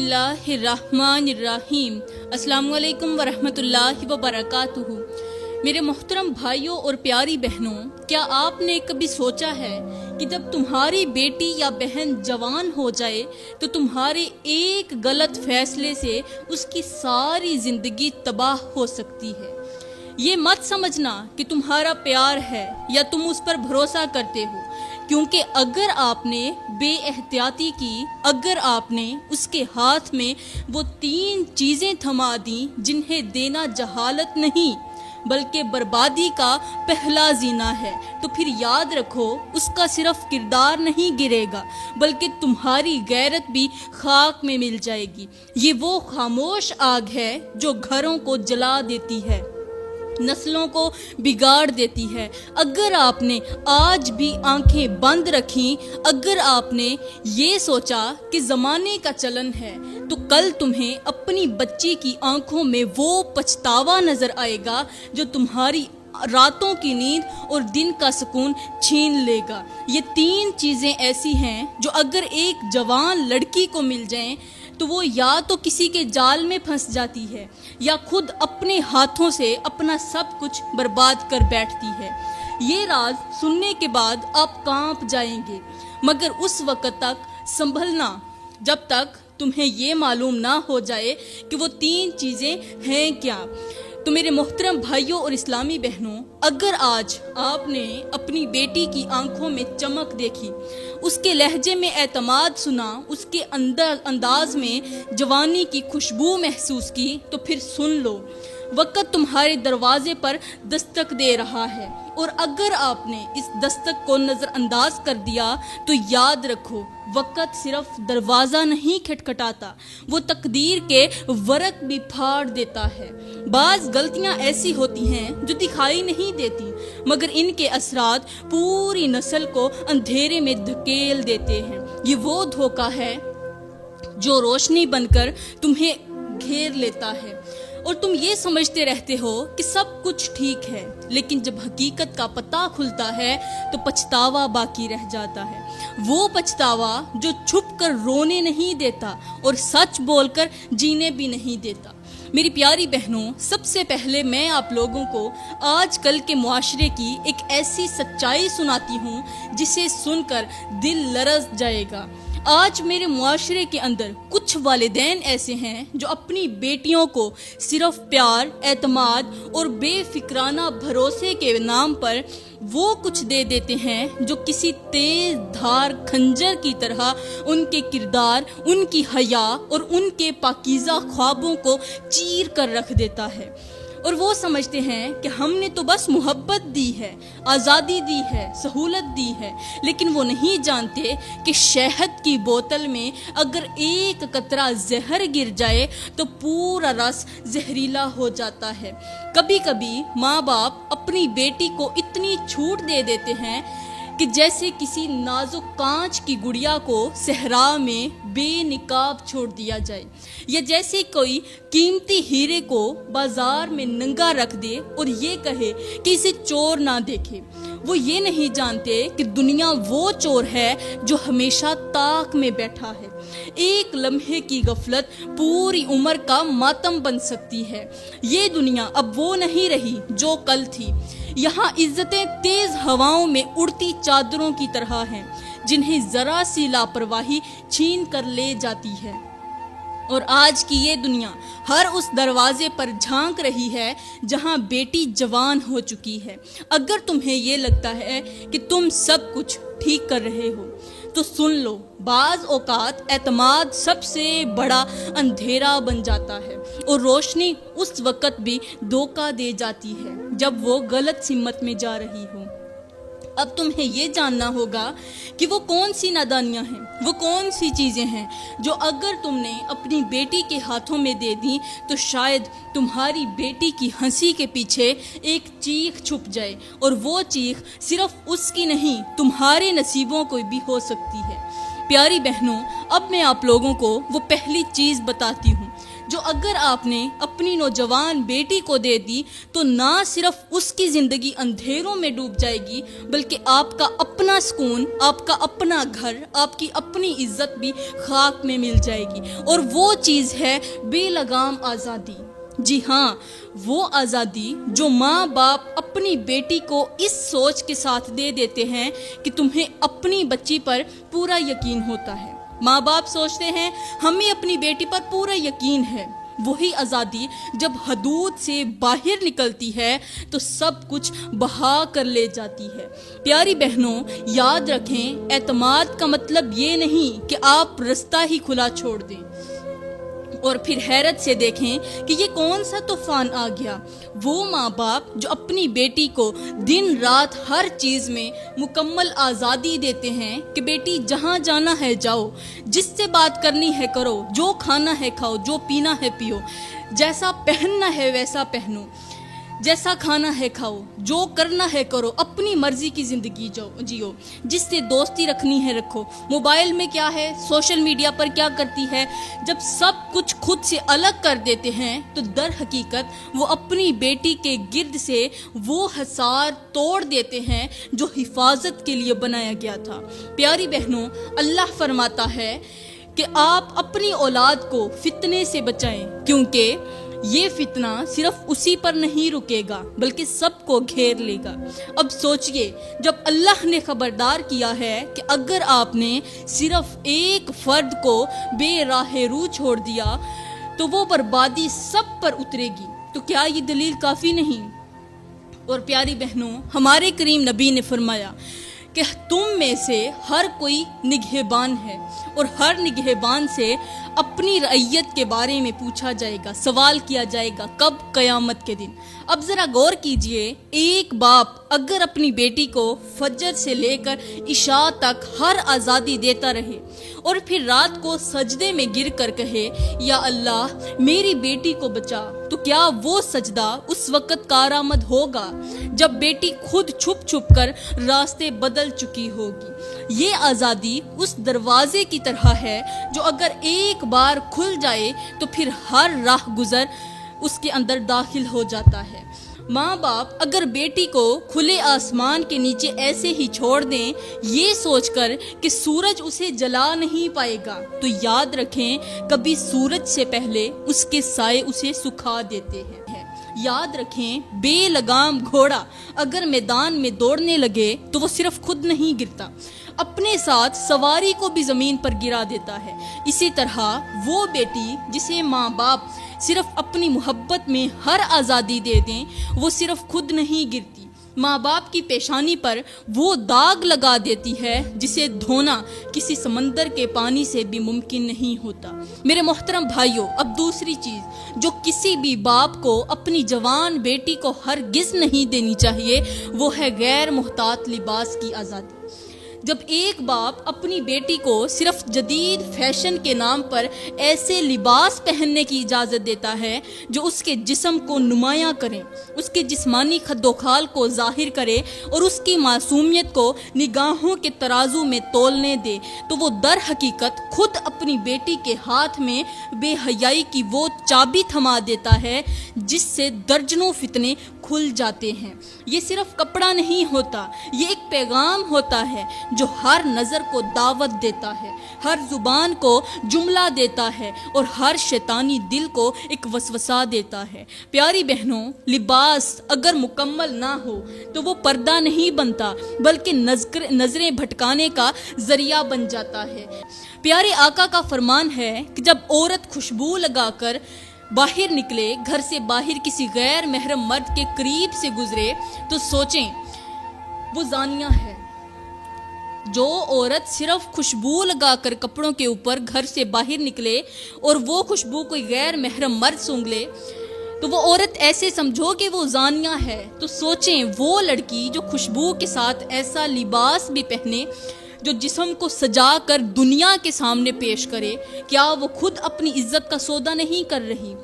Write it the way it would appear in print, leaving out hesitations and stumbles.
اللہ الرحمن الرحیم۔ السلام علیکم ورحمۃ اللہ وبرکاتہ۔ میرے محترم بھائیوں اور پیاری بہنوں، کیا آپ نے کبھی سوچا ہے کہ جب تمہاری بیٹی یا بہن جوان ہو جائے تو تمہارے ایک غلط فیصلے سے اس کی ساری زندگی تباہ ہو سکتی ہے؟ یہ مت سمجھنا کہ تمہارا پیار ہے یا تم اس پر بھروسہ کرتے ہو، کیونکہ اگر آپ نے بے احتیاطی کی، اگر آپ نے اس کے ہاتھ میں وہ 3 چیزیں تھما دیں جنہیں دینا جہالت نہیں بلکہ بربادی کا پہلا زینہ ہے، تو پھر یاد رکھو اس کا صرف کردار نہیں گرے گا بلکہ تمہاری غیرت بھی خاک میں مل جائے گی۔ یہ وہ خاموش آگ ہے جو گھروں کو جلا دیتی ہے، نسلوں کو بگاڑ دیتی ہے۔ اگر آپ نے آج بھی آنکھیں بند رکھیں، اگر آپ نے یہ سوچا کہ زمانے کا چلن ہے، تو کل تمہیں اپنی بچی کی آنکھوں میں وہ پچھتاوا نظر آئے گا جو تمہاری راتوں کی نیند اور دن کا سکون چھین لے گا۔ یہ 3 چیزیں ایسی ہیں جو اگر ایک جوان لڑکی کو مل جائیں تو وہ یا تو کسی کے جال میں پھنس جاتی ہے یا خود اپنے ہاتھوں سے اپنا سب کچھ برباد کر بیٹھتی ہے۔ یہ راز سننے کے بعد آپ کانپ جائیں گے، مگر اس وقت تک سنبھلنا جب تک تمہیں یہ معلوم نہ ہو جائے کہ وہ 3 چیزیں ہیں کیا۔ تو میرے محترم بھائیوں اور اسلامی بہنوں، اگر آج آپ نے اپنی بیٹی کی آنکھوں میں چمک دیکھی، اس کے لہجے میں اعتماد سنا، اس کے انداز میں جوانی کی خوشبو محسوس کی، تو پھر سن لو، وقت تمہارے دروازے پر دستک دے رہا ہے، اور اگر آپ نے اس دستک کو نظر انداز کر دیا تو یاد رکھو، وقت صرف دروازہ نہیں کھٹکھٹاتا، وہ تقدیر کے ورق بھی پھاڑ دیتا ہے۔ بعض غلطیاں ایسی ہوتی ہیں جو دکھائی نہیں دیتی، مگر ان کے اثرات پوری نسل کو اندھیرے میں دھکیل دیتے ہیں۔ یہ وہ دھوکہ ہے جو روشنی بن کر تمہیں گھیر لیتا ہے اور تم یہ سمجھتے رہتے ہو کہ سب کچھ ٹھیک ہے، لیکن جب حقیقت کا پتہ کھلتا ہے تو پچھتاوا باقی رہ جاتا ہے۔ وہ پچھتاوا جو چھپ کر رونے نہیں دیتا اور سچ بول کر جینے بھی نہیں دیتا۔ میری پیاری بہنوں، سب سے پہلے میں آپ لوگوں کو آج کل کے معاشرے کی ایک ایسی سچائی سناتی ہوں جسے سن کر دل لرز جائے گا۔ آج میرے معاشرے کے اندر کچھ والدین ایسے ہیں جو اپنی بیٹیوں کو صرف پیار، اعتماد اور بے فکرانہ بھروسے کے نام پر وہ کچھ دے دیتے ہیں جو کسی تیز دھار خنجر کی طرح ان کے کردار، ان کی حیا اور ان کے پاکیزہ خوابوں کو چیر کر رکھ دیتا ہے، اور وہ سمجھتے ہیں کہ ہم نے تو بس محبت دی ہے، آزادی دی ہے، سہولت دی ہے، لیکن وہ نہیں جانتے کہ شہد کی بوتل میں اگر ایک قطرہ زہر گر جائے تو پورا رس زہریلا ہو جاتا ہے۔ کبھی کبھی ماں باپ اپنی بیٹی کو اتنی چھوٹ دے دیتے ہیں کہ جیسے کسی نازک کانچ کی گڑیا کو صحرا میں بے نقاب چھوڑ دیا جائے، یا جیسے کوئی قیمتی ہیرے کو بازار میں ننگا رکھ دے اور یہ کہے کہ اسے چور نہ دیکھے۔ وہ یہ نہیں جانتے کہ دنیا وہ چور ہے جو ہمیشہ طاق میں بیٹھا ہے۔ ایک لمحے کی غفلت پوری عمر کا ماتم بن سکتی ہے۔ یہ دنیا اب وہ نہیں رہی جو کل تھی۔ یہاں عزتیں تیز ہواؤں میں اڑتی چادروں کی طرح ہیں جنہیں ذرا سی لاپرواہی چھین کر لے جاتی ہے، اور آج کی یہ دنیا ہر اس دروازے پر جھانک رہی ہے جہاں بیٹی جوان ہو چکی ہے۔ اگر تمہیں یہ لگتا ہے کہ تم سب کچھ ٹھیک کر رہے ہو تو سن لو، بعض اوقات اعتماد سب سے بڑا اندھیرا بن جاتا ہے، اور روشنی اس وقت بھی دھوکہ دے جاتی ہے جب وہ غلط سمت میں جا رہی ہو۔ اب تمہیں یہ جاننا ہوگا کہ وہ کون سی نادانیاں ہیں، وہ کون سی چیزیں ہیں جو اگر تم نے اپنی بیٹی کے ہاتھوں میں دے دیں تو شاید تمہاری بیٹی کی ہنسی کے پیچھے ایک چیخ چھپ جائے، اور وہ چیخ صرف اس کی نہیں، تمہارے نصیبوں کو بھی ہو سکتی ہے۔ پیاری بہنوں، اب میں آپ لوگوں کو وہ پہلی چیز بتاتی ہوں جو اگر آپ نے اپنی نوجوان بیٹی کو دے دی تو نہ صرف اس کی زندگی اندھیروں میں ڈوب جائے گی بلکہ آپ کا اپنا سکون، آپ کا اپنا گھر، آپ کی اپنی عزت بھی خاک میں مل جائے گی۔ اور وہ چیز ہے بے لگام آزادی۔ جی ہاں، وہ آزادی جو ماں باپ اپنی بیٹی کو اس سوچ کے ساتھ دے دیتے ہیں کہ تمہیں اپنی بچی پر پورا یقین ہوتا ہے۔ ماں باپ سوچتے ہیں ہمیں اپنی بیٹی پر پورا یقین ہے۔ وہی آزادی جب حدود سے باہر نکلتی ہے تو سب کچھ بہا کر لے جاتی ہے۔ پیاری بہنوں، یاد رکھیں، اعتماد کا مطلب یہ نہیں کہ آپ رستہ ہی کھلا چھوڑ دیں اور پھر حیرت سے دیکھیں کہ یہ کون سا طوفان آ گیا۔ وہ ماں باپ جو اپنی بیٹی کو دن رات ہر چیز میں مکمل آزادی دیتے ہیں کہ بیٹی جہاں جانا ہے جاؤ، جس سے بات کرنی ہے کرو، جو کھانا ہے کھاؤ، جو پینا ہے پیو، جیسا پہننا ہے ویسا پہنو، جیسا کھانا ہے کھاؤ، جو کرنا ہے کرو، اپنی مرضی کی زندگی جیو، جس سے دوستی رکھنی ہے رکھو، موبائل میں کیا ہے، سوشل میڈیا پر کیا کرتی ہے۔ جب سب کچھ خود سے الگ کر دیتے ہیں تو در حقیقت وہ اپنی بیٹی کے گرد سے وہ حصار توڑ دیتے ہیں جو حفاظت کے لیے بنایا گیا تھا۔ پیاری بہنوں، اللہ فرماتا ہے کہ آپ اپنی اولاد کو فتنے سے بچائیں، کیونکہ یہ فتنہ صرف اسی پر نہیں رکے گا بلکہ سب کو گھیر لے گا۔ اب سوچئے، جب اللہ نے خبردار کیا ہے کہ اگر آپ نے صرف ایک فرد کو بے راہ رو چھوڑ دیا تو وہ بربادی سب پر اترے گی، تو کیا یہ دلیل کافی نہیں؟ اور پیاری بہنوں، ہمارے کریم نبی نے فرمایا کہ تم میں سے ہر کوئی نگہبان ہے اور ہر نگہبان سے اپنی رعیت کے بارے میں پوچھا جائے گا، سوال کیا جائے گا۔ کب؟ قیامت کے دن۔ اب ذرا غور کیجئے، ایک باپ اگر اپنی بیٹی کو فجر سے لے کر عشاء تک ہر آزادی دیتا رہے اور پھر رات کو سجدے میں گر کر کہے یا اللہ میری بیٹی کو بچا، تو کیا وہ سجدہ اس وقت کارآمد ہوگا جب بیٹی خود چھپ چھپ کر راستے بدل چکی ہوگی؟ یہ آزادی اس دروازے کی طرح ہے جو اگر ایک بار کھل جائے تو پھر ہر راہ گزر اس کے اندر داخل ہو جاتا ہے۔ ماں باپ اگر بیٹی کو کھلے آسمان کے نیچے ایسے ہی چھوڑ دیں یہ سوچ کر کہ سورج اسے جلا نہیں پائے گا، تو یاد رکھیں کبھی سورج سے پہلے اس کے سائے اسے سکھا دیتے ہیں۔ یاد رکھیں، بے لگام گھوڑا اگر میدان میں دوڑنے لگے تو وہ صرف خود نہیں گرتا، اپنے ساتھ سواری کو بھی زمین پر گرا دیتا ہے۔ اسی طرح وہ بیٹی جسے ماں باپ صرف اپنی محبت میں ہر آزادی دے دیں وہ صرف خود نہیں گرتی، ماں باپ کی پیشانی پر وہ داغ لگا دیتی ہے جسے دھونا کسی سمندر کے پانی سے بھی ممکن نہیں ہوتا۔ میرے محترم بھائیوں، اب دوسری چیز جو کسی بھی باپ کو اپنی جوان بیٹی کو ہرگز نہیں دینی چاہیے وہ ہے غیر محتاط لباس کی آزادی۔ جب ایک باپ اپنی بیٹی کو صرف جدید فیشن کے نام پر ایسے لباس پہننے کی اجازت دیتا ہے جو اس کے جسم کو نمایاں کریں، اس کے جسمانی خد و خال کو ظاہر کرے اور اس کی معصومیت کو نگاہوں کے ترازو میں تولنے دے، تو وہ در حقیقت خود اپنی بیٹی کے ہاتھ میں بے حیائی کی وہ چابی تھما دیتا ہے جس سے درجنوں فتنے کھل جاتے ہیں۔ یہ صرف کپڑا نہیں ہوتا، یہ ایک پیغام ہوتا ہے جو ہر نظر کو دعوت دیتا ہے، ہر زبان کو جملہ دیتا ہے اور ہر شیطانی دل کو ایک وسوسہ دیتا ہے۔ پیاری بہنوں، لباس اگر مکمل نہ ہو تو وہ پردہ نہیں بنتا بلکہ نظریں بھٹکانے کا ذریعہ بن جاتا ہے۔ پیارے آقا کا فرمان ہے کہ جب عورت خوشبو لگا کر باہر نکلے، گھر سے باہر کسی غیر محرم مرد کے قریب سے گزرے تو سوچیں وہ زانیہ ہے۔ جو عورت صرف خوشبو لگا کر کپڑوں کے اوپر گھر سے باہر نکلے اور وہ خوشبو کوئی غیر محرم مرد سونگھ لے تو وہ عورت ایسے سمجھو کہ وہ زانیہ ہے، تو سوچیں وہ لڑکی جو خوشبو کے ساتھ ایسا لباس بھی پہنے جو جسم کو سجا کر دنیا کے سامنے پیش کرے، کیا وہ خود اپنی عزت کا سودا نہیں کر رہی؟